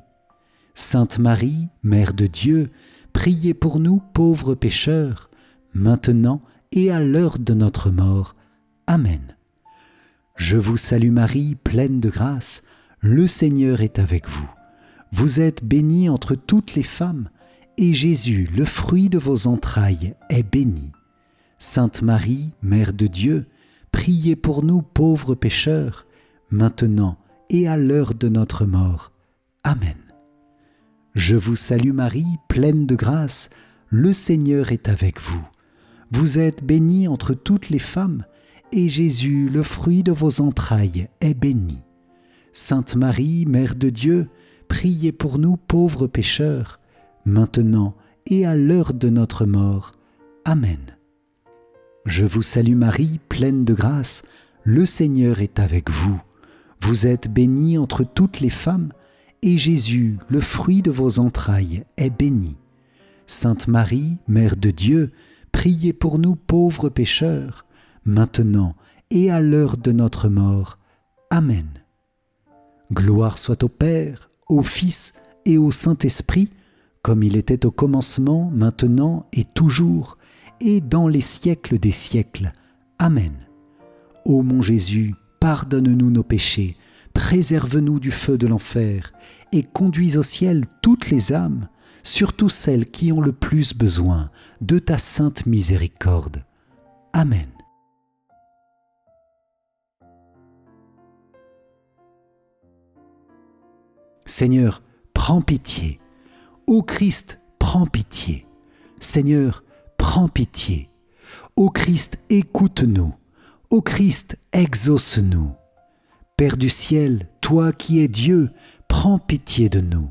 Speaker 1: Sainte Marie, Mère de Dieu, priez pour nous pauvres pécheurs, maintenant et à l'heure de notre mort. Amen. Je vous salue Marie, pleine de grâce, le Seigneur est avec vous. Vous êtes bénie entre toutes les femmes, et Jésus, le fruit de vos entrailles, est béni. Sainte Marie, Mère de Dieu, priez pour nous pauvres pécheurs, maintenant et à l'heure de notre mort. Amen. Je vous salue Marie, pleine de grâce, le Seigneur est avec vous. Vous êtes bénie entre toutes les femmes, et Jésus, le fruit de vos entrailles, est béni. Sainte Marie, Mère de Dieu, priez pour nous pauvres pécheurs, maintenant et à l'heure de notre mort. Amen. Je vous salue Marie, pleine de grâce, le Seigneur est avec vous. Vous êtes bénie entre toutes les femmes, et Jésus, le fruit de vos entrailles, est béni. Sainte Marie, Mère de Dieu, priez pour nous pauvres pécheurs, maintenant et à l'heure de notre mort. Amen. Gloire soit au Père, au Fils et au Saint-Esprit, comme il était au commencement, maintenant et toujours, et dans les siècles des siècles. Amen. Ô mon Jésus, pardonne-nous nos péchés, préserve-nous du feu de l'enfer, et conduis au ciel toutes les âmes, surtout celles qui ont le plus besoin de ta sainte miséricorde. Amen. Seigneur, prends pitié. Ô Christ, prends pitié. Seigneur, prends pitié. Ô Christ, écoute-nous. Ô Christ, exauce-nous. Père du ciel, toi qui es Dieu, prends pitié de nous.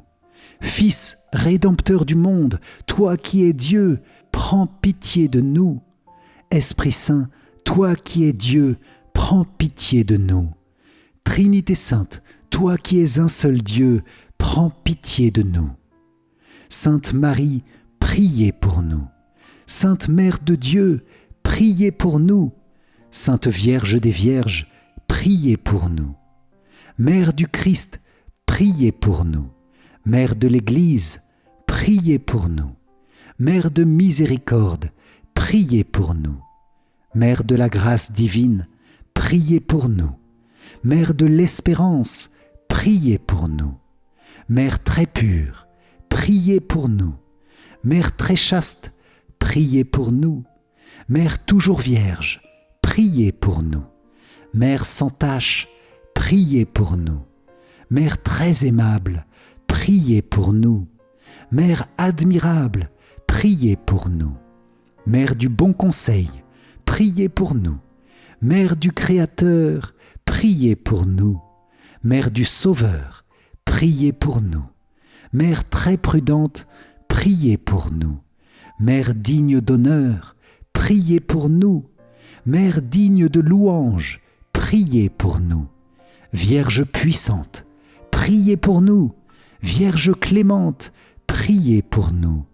Speaker 1: Fils, Rédempteur du monde, toi qui es Dieu, prends pitié de nous. Esprit Saint, toi qui es Dieu, prends pitié de nous. Trinité Sainte, toi qui es un seul Dieu, prends pitié de nous. Sainte Marie, priez pour nous. Sainte Mère de Dieu, priez pour nous. Sainte Vierge des Vierges, priez pour nous. Mère du Christ, priez pour nous. Mère de l'Église, priez pour nous. Mère de miséricorde, priez pour nous. Mère de la grâce divine, priez pour nous. Mère de l'espérance, priez pour nous. Mère très pure, priez pour nous. Mère très chaste, priez pour nous. Mère toujours vierge, priez pour nous. Mère sans tache, priez pour nous. Mère très aimable, priez pour nous. Mère admirable, priez pour nous. Mère du bon conseil, priez pour nous. Mère du Créateur, priez priez pour nous. Mère du Sauveur, priez pour nous. Mère très prudente, priez pour nous. Mère digne d'honneur, priez pour nous. Mère digne de louange, priez pour nous. Vierge puissante, priez pour nous. Vierge clémente, priez pour nous.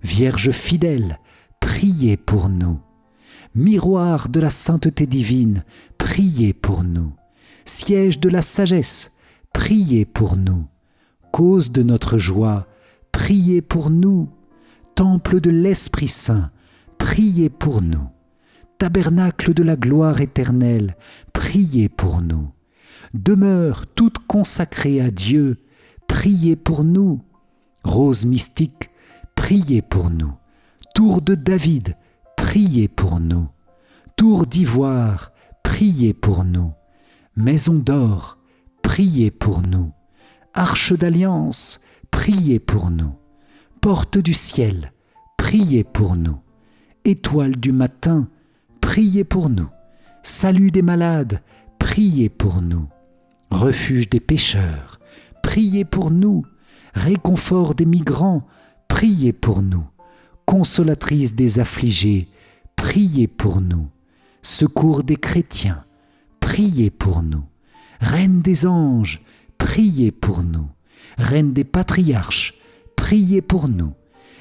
Speaker 1: Vierge fidèle, priez pour nous. Miroir de la sainteté divine, priez pour nous. Siège de la sagesse, priez pour nous. Cause de notre joie, priez pour nous. Temple de l'Esprit Saint, priez pour nous. Tabernacle de la gloire éternelle, priez pour nous. Demeure toute consacrée à Dieu, priez pour nous. Rose mystique, priez pour nous. Tour de David, priez pour nous. Tour d'ivoire, priez pour nous. Maison d'or, priez pour nous. Arche d'alliance, priez pour nous. Porte du ciel, priez pour nous. Étoile du matin, priez pour nous. Salut des malades, priez pour nous. Refuge des pécheurs, priez pour nous. Réconfort des migrants, priez pour nous. Consolatrice des affligés, priez pour nous. Secours des chrétiens, priez pour nous. Reine des anges, priez pour nous. Reine des patriarches, priez pour nous.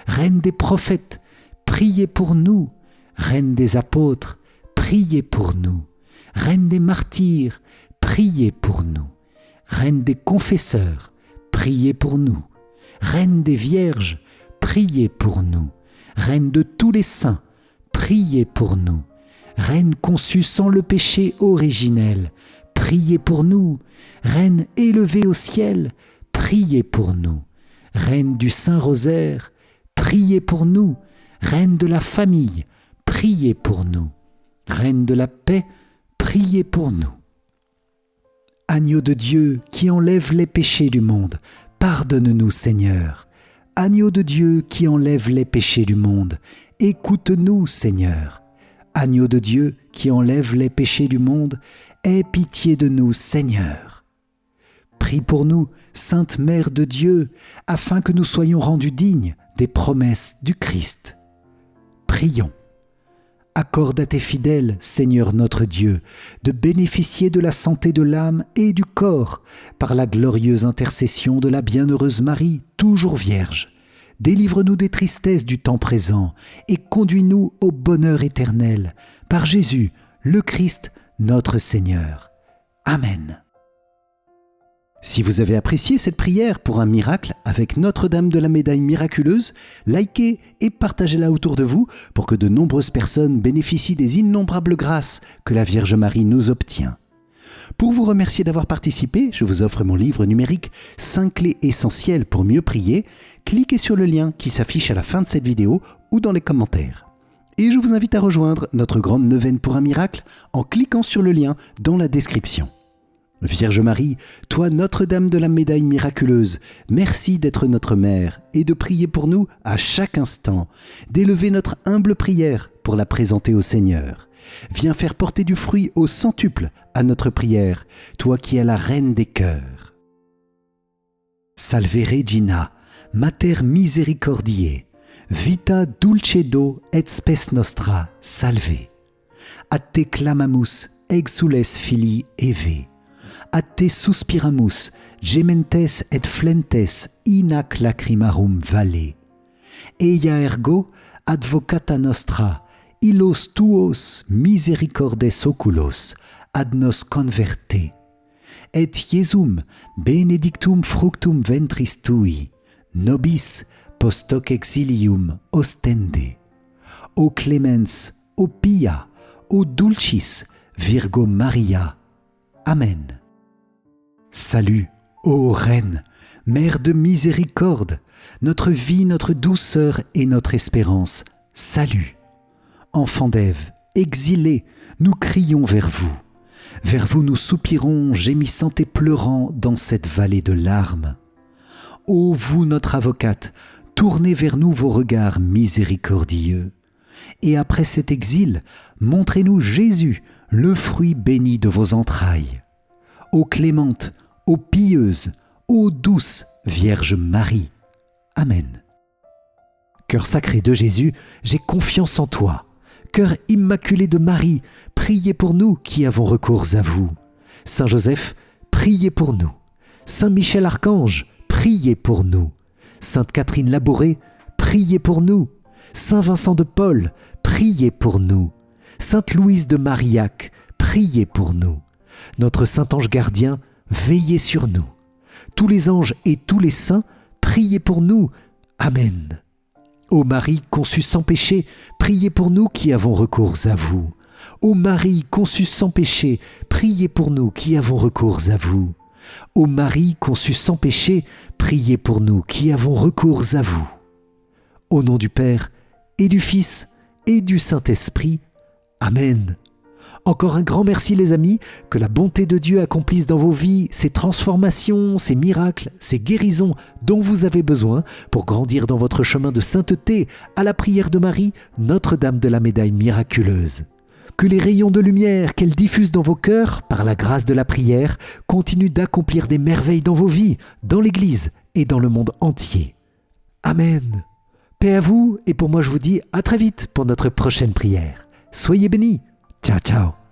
Speaker 1: Reine des prophètes, priez pour nous. Reine des apôtres, priez pour nous. Reine des martyrs, priez pour nous. Reine des confesseurs, priez pour nous. Reine des vierges, priez pour nous. Reine de tous les saints, priez pour nous. Reine conçue sans le péché originel, priez pour nous. Reine élevée au ciel, priez pour nous. Reine du Saint-Rosaire, priez pour nous. Reine de la famille, priez pour nous. Reine de la paix, priez pour nous. Agneau de Dieu qui enlève les péchés du monde, pardonne-nous Seigneur. Agneau de Dieu qui enlève les péchés du monde, écoute-nous Seigneur. Agneau de Dieu qui enlève les péchés du monde, aie pitié de nous Seigneur. Prie pour nous, Sainte Mère de Dieu, afin que nous soyons rendus dignes des promesses du Christ. Prions. Accorde à tes fidèles, Seigneur notre Dieu, de bénéficier de la santé de l'âme et du corps par la glorieuse intercession de la bienheureuse Marie, toujours Vierge. Délivre-nous des tristesses du temps présent et conduis-nous au bonheur éternel, par Jésus, le Christ, notre Seigneur. Amen. Si vous avez apprécié cette prière pour un miracle avec Notre-Dame de la Médaille miraculeuse, likez et partagez-la autour de vous pour que de nombreuses personnes bénéficient des innombrables grâces que la Vierge Marie nous obtient. Pour vous remercier d'avoir participé, je vous offre mon livre numérique 5 clés essentielles pour mieux prier. Cliquez sur le lien qui s'affiche à la fin de cette vidéo ou dans les commentaires. Et je vous invite à rejoindre notre grande neuvaine pour un miracle en cliquant sur le lien dans la description. Vierge Marie, toi Notre-Dame de la Médaille miraculeuse, merci d'être notre mère et de prier pour nous à chaque instant, d'élever notre humble prière pour la présenter au Seigneur. Viens faire porter du fruit au centuple à notre prière, toi qui es la reine des cœurs. Salve Regina, Mater misericordiae, vita dulcedo et spes nostra, salve. A te clamamus, exules filii Eve. A te suspiramus, gementes et flentes in ac lacrimarum valle. Eia ergo advocata nostra, illos tuos misericordes oculos ad nos converte. Et Iesum benedictum fructum ventris tui, nobis post hoc exilium ostende. O clemens, o pia, o dulcis, Virgo Maria. Amen. Salut, ô Reine, Mère de miséricorde, notre vie, notre douceur et notre espérance, salut. Enfants d'Ève, exilés, nous crions vers vous. Vers vous nous soupirons, gémissant et pleurant dans cette vallée de larmes. Ô vous, notre avocate, tournez vers nous vos regards miséricordieux. Et après cet exil, montrez-nous Jésus, le fruit béni de vos entrailles. ô clémente, ô pieuse, ô douce Vierge Marie. Amen. Cœur sacré de Jésus, j'ai confiance en toi. Cœur immaculé de Marie, priez pour nous qui avons recours à vous. Saint Joseph, priez pour nous. Saint Michel Archange, priez pour nous. Sainte Catherine Labouré, priez pour nous. Saint Vincent de Paul, priez pour nous. Sainte Louise de Marillac, priez pour nous. Notre Saint Ange gardien, veillez sur nous. Tous les anges et tous les saints, priez pour nous. Amen. Ô Marie conçue sans péché, priez pour nous qui avons recours à vous. Ô Marie conçue sans péché, priez pour nous qui avons recours à vous. Ô Marie conçue sans péché, priez pour nous qui avons recours à vous. Au nom du Père, et du Fils, et du Saint-Esprit. Amen. Encore un grand merci les amis, que la bonté de Dieu accomplisse dans vos vies ces transformations, ces miracles, ces guérisons dont vous avez besoin pour grandir dans votre chemin de sainteté à la prière de Marie, Notre-Dame de la Médaille miraculeuse. Que les rayons de lumière qu'elle diffuse dans vos cœurs, par la grâce de la prière, continuent d'accomplir des merveilles dans vos vies, dans l'Église et dans le monde entier. Amen. Paix à vous, et pour moi je vous dis à très vite pour notre prochaine prière. Soyez bénis. Ciao, ciao.